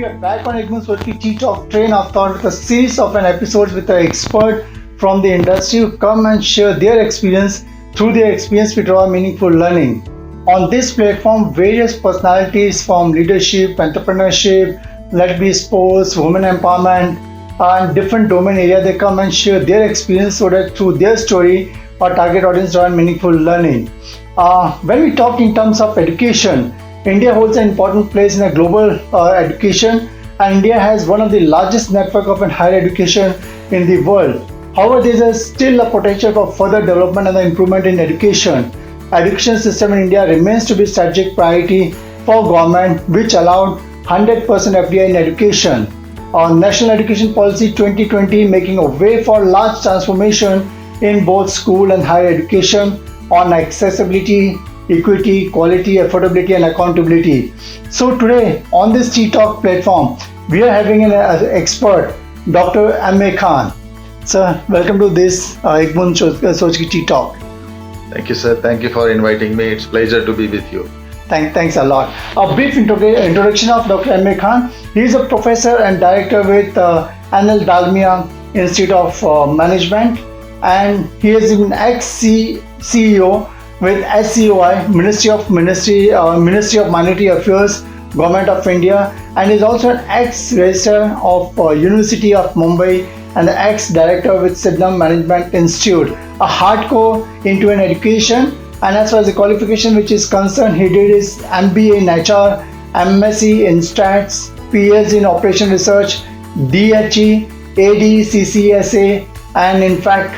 we are back on M.A.Khan Talk Train of Thought with a series of an episodes with an expert from the industry who come and share their experience. Through their experience, we draw meaningful learning. On this platform, various personalities from leadership, entrepreneurship, let be sports, women empowerment, and different domain area, they come and share their experience so that through their story, our target audience draw meaningful learning. When we talk in terms of education, India holds an important place in a global education, and India has one of the largest network of higher education in the world. However, there is still a potential for further development and improvement in education. Education system in India remains to be strategic priority for government, which allowed 100% FDI in education. National Education Policy 2020 making a way for large transformation in both school and higher education on accessibility, equity, quality, affordability, and accountability. So today on this ttalk platform, we are having an expert, Dr. M.A.Khan. Sir, welcome to this Soch ttalk. Thank you, sir. Thank you for inviting me. It's a pleasure to be with you. Thanks a lot. A brief introduction of Dr. M.A.Khan. He is a professor and director with Anil Dalmia Institute of Management, and he is an ex-CEO with SCOI, Ministry of Minority Affairs, Government of India, and is also an ex-registrar of University of Mumbai and the ex-director with Sydenham Management Institute. A hardcore into an education, and as far as the qualification which is concerned, he did his MBA in HR, MSc in Stats, PhD in Operation Research, DHE, AD, CCSA, and in fact,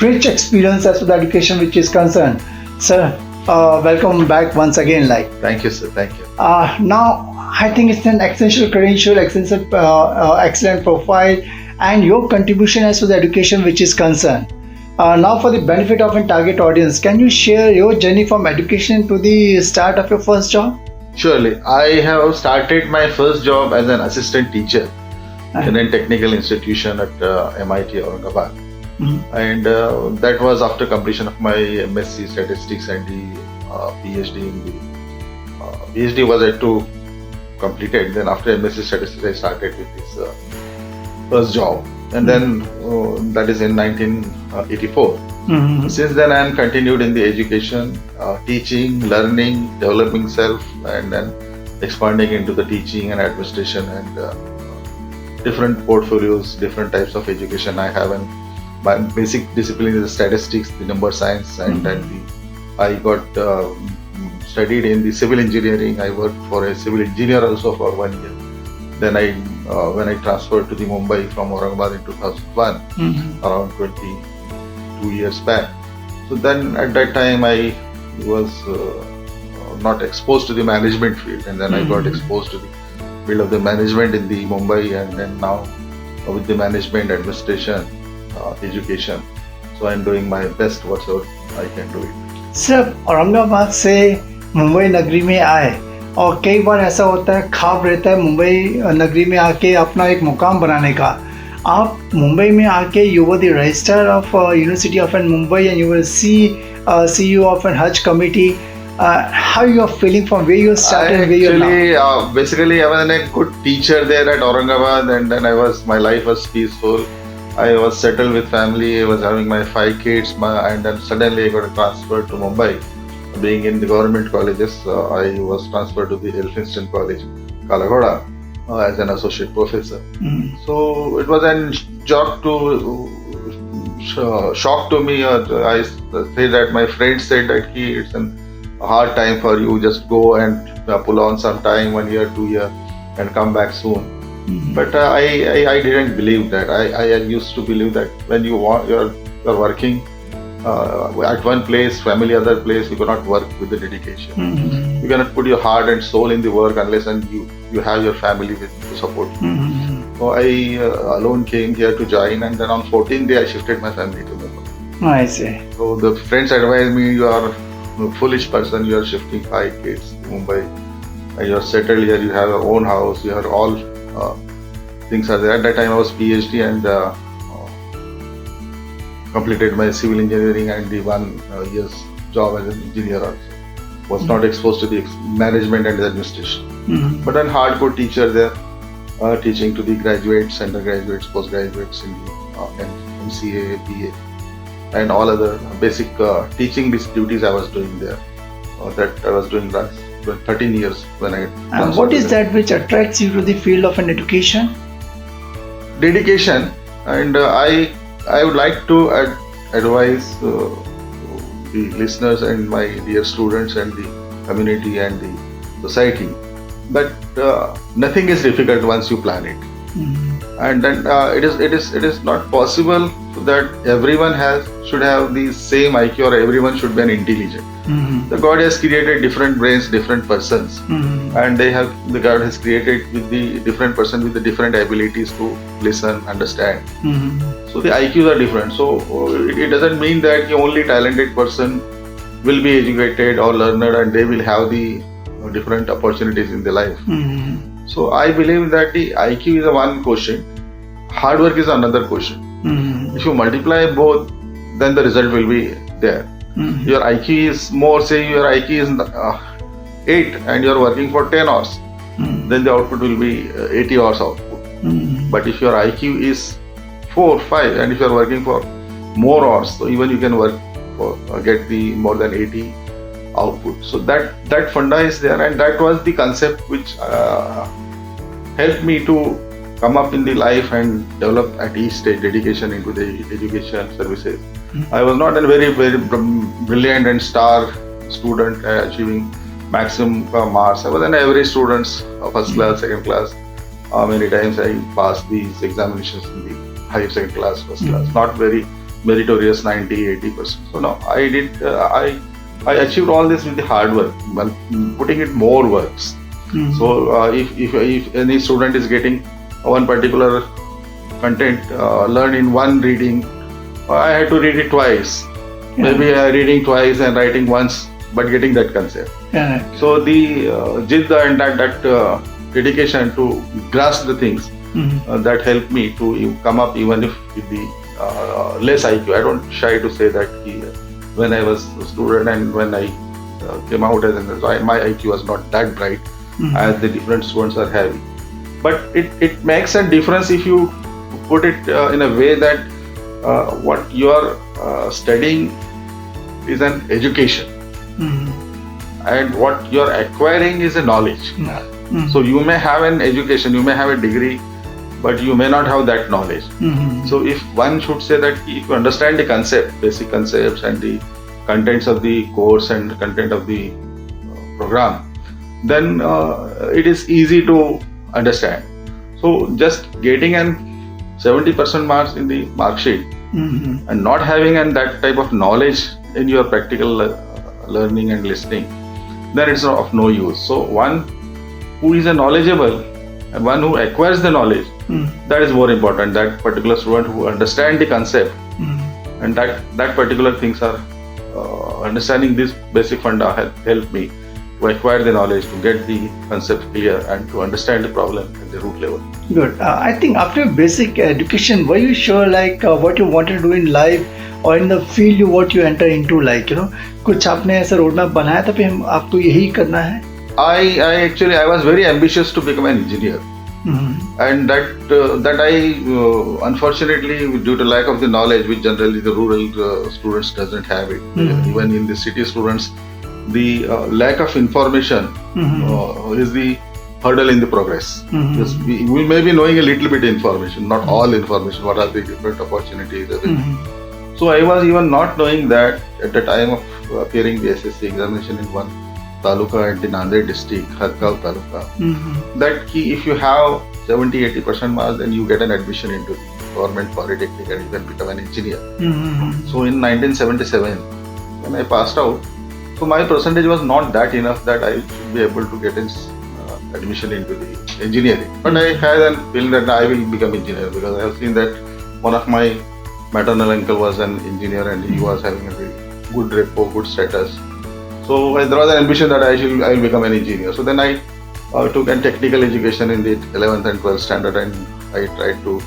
rich experience as to the education which is concerned. Sir, welcome back once again. Thank you, sir. Thank you. Now, I think it's an essential credential, excellent profile, and your contribution as to the education which is concerned. Now, for the benefit of a target audience, can you share your journey from education to the start of your first job? Surely. I have started my first job as an assistant teacher in a technical institution at MIT Aurangabad. Mm-hmm. And that was after completion of my MSc Statistics and the PhD in the PhD was yet to completed. Then after MSc Statistics, I started with this first job, and then that is in 1984. Mm-hmm. Since then, I am continued in the education, teaching, learning, developing self, and then expanding into the teaching and administration and different portfolios, different types of education I have. And my basic discipline is statistics, the number science, and then I got studied in the civil engineering. I worked for a civil engineer also for 1 year. Then when I transferred to the Mumbai from Aurangabad in 2001, around 22 years back. So then at that time I was not exposed to the management field, and then I got exposed to the field of the management in the Mumbai, and then now with the management, administration, education. So I'm doing my best whatever I can do it. Sir, Aurangabad से मुंबई नगरी में आए और कई बार ऐसा होता है, ख्वाब रहता है मुंबई नगरी में आके अपना एक मुकाम बनाने का. आप मुंबई में आके you were the registrar of University of Mumbai, and you were CEO of an Hajj committee. How you are feeling from where you started and where you are now? Basically, I was a good teacher there at Aurangabad, and then my life was peaceful. I was settled with family. I was having my 5 kids, and then suddenly I got transferred to Mumbai. Being in the government colleges, I was transferred to the Elphinstone College, Kalagoda, as an associate professor. So it was a shock to me. I say that my friends said that it's a hard time for you. Just go and pull on some time, 1 year, 2 years, and come back soon. But I didn't believe that. I used to believe that when you're working at one place, family other place, you cannot work with the dedication. You cannot put your heart and soul in the work unless you have your family to support you. So I alone came here to join, and then on 14th day I shifted my family to Mumbai. I see. So the friends advised me, you are a foolish person, you are shifting 5 kids to Mumbai. You are settled here, you have your own house, you have all things are there. At that time I was PhD and completed my civil engineering and the 1 year's job as an engineer also. Was not exposed to the management and the administration. But I'm hardcore teacher there. teaching to the graduates, undergraduates, postgraduates in the MCA, BA, and all other basic teaching these duties I was doing there. That I was doing last 13 years when I. And what is that which attracts you to the field of an education? Dedication, and I would like to advise the listeners and my dear students and the community and the society that nothing is difficult once you plan it. And then it is not possible that everyone should have the same IQ or everyone should be an intelligent. The God has created different brains, different persons, and the God has created with the different person with the different abilities to listen, understand. So the IQs are different. So it doesn't mean that the only talented person will be educated or learned and they will have the different opportunities in their life. So I believe that the IQ is a one quotient, hard work is another quotient. If you multiply both, then the result will be there. Your IQ is more, say your IQ is 8 and you are working for 10 hours, then the output will be 80 hours output. But if your IQ is 4, 5 and if you are working for more hours, so even you can work for get the more than 80 output. So that funda is there, and that was the concept which helped me to come up in the life and develop at each stage dedication into the education services. I was not a very brilliant and star student achieving maximum marks. I was an average student, first class, second class. Many times I passed these examinations in the higher second class, first class. Not very meritorious, 90-80%. So no, I achieved all this with the hard work, but putting it more works. So if any student is getting one particular content learned in one reading, I had to read it twice. Maybe reading twice and writing once, but getting that concept. So the jidda and that dedication to grasp the things that helped me to come up even if with the less IQ. I don't shy to say that when I was a student and when I came out as my IQ was not that bright as the different students are having. But it makes a difference if you put it in a way that what you are studying is an education and what you are acquiring is a knowledge. So you may have an education, you may have a degree, but you may not have that knowledge. So if one should say that if you understand the concept, basic concepts and the contents of the course and content of the program, then it is easy to understand. So just getting an 70% marks in the mark sheet and not having that type of knowledge in your practical learning and listening, then it's of no use. So one who is a knowledgeable and one who acquires the knowledge, that is more important. That particular student who understands the concept and that particular things are understanding this basic funda help me to acquire the knowledge, to get the concept clear and to understand the problem at the root level. Good. I think after basic education, were you sure like what you wanted to do in life or in the field what you enter into, like कुछ आपने ऐसा roadmap बनाया था फिर आपको यही करना है? I was very ambitious to become an engineer, and that I unfortunately due to lack of the knowledge, which generally the rural students doesn't have it, even in the city students, the lack of information is the hurdle in the progress. Yes, we may be knowing a little bit information, not all information, what are the different opportunities. So I was even not knowing that at the time of appearing the SSC examination in one taluka in the Nanded district, Khargaon taluka, that if you have 70-80% marks, then you get an admission into the government polytechnic and you can become an engineer. So in 1977, when I passed out, so my percentage was not that enough that I should be able to get an admission into the engineering. But I had a feeling that I will become engineer because I have seen that one of my maternal uncle was an engineer and he was having a very good repo, good status. So there was an ambition that I will become an engineer. So then I took a technical education in the 11th and 12th standard and I tried to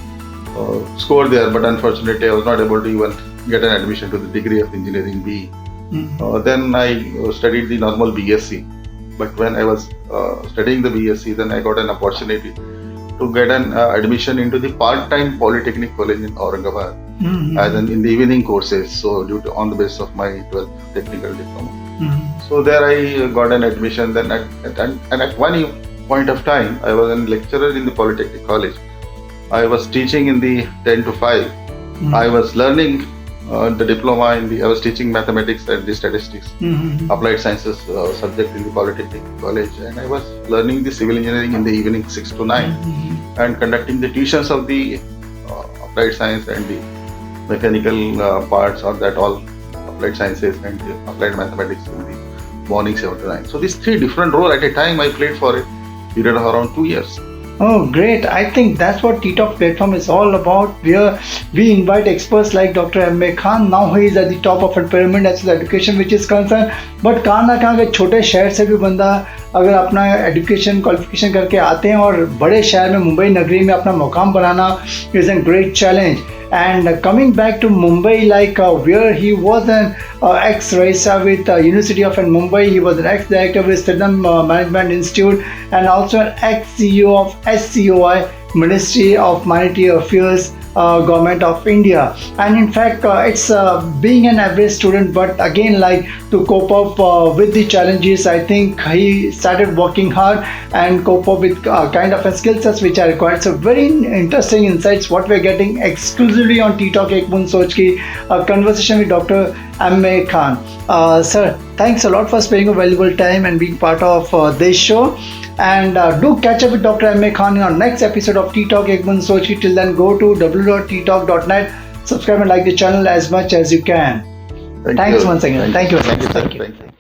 score there, but unfortunately I was not able to even get an admission to the degree of engineering B. Then I studied the normal BSc, but when I was studying the BSc, then I got an opportunity to to get an admission into the part-time Polytechnic College in Aurangabad as in the evening courses. So on the basis of my 12th technical diploma. So there I got an admission. Then at one point of time, I was a lecturer in the Polytechnic College. I was teaching in the 10 to 5. I was learning the diploma I was teaching mathematics and the statistics, applied sciences subject in the Polytechnic College, and I was learning the civil engineering in the evening 6 to 9 and conducting the tuitions of the applied science and the mechanical parts of that all applied sciences and the applied mathematics in the morning 7 to 9. So these 3 different roles at a time I played for a period of around 2 years. Oh, great. I think that's what ttalk platform is all about, where we invite experts like Dr. M.A.Khan. Now he is at the top of a pyramid as far as education which is concerned. But कहाँ ना कहाँ के छोटे शहर से भी बंदा अगर अपना एजुकेशन क्वालिफिकेशन करके आते हैं और बड़े शहर में मुंबई नगरी में अपना मुकाम बनाना is a great challenge. And coming back to Mumbai, like where he was an ex-registrar with University of Mumbai, he was an ex-director with Student Management Institute and also an ex-CEO of SCOI, Ministry of Minority Affairs, Government of India. And in fact, it's being an average student, but again, like to cope up with the challenges, I think he started working hard and cope up with kind of skill sets which are required. So very interesting insights what we're getting exclusively on ttalk Ek Boond Soch ki conversation with Dr. M.A.Khan. Sir, thanks a lot for spending a valuable time and being part of this show. And do catch up with Dr. M.A.Khan in our next episode of ttalk Ek Boond Soch. Till then, go to www.ttalk.net, subscribe and like the channel as much as you can. Thanks once again. Thank you. Thank you.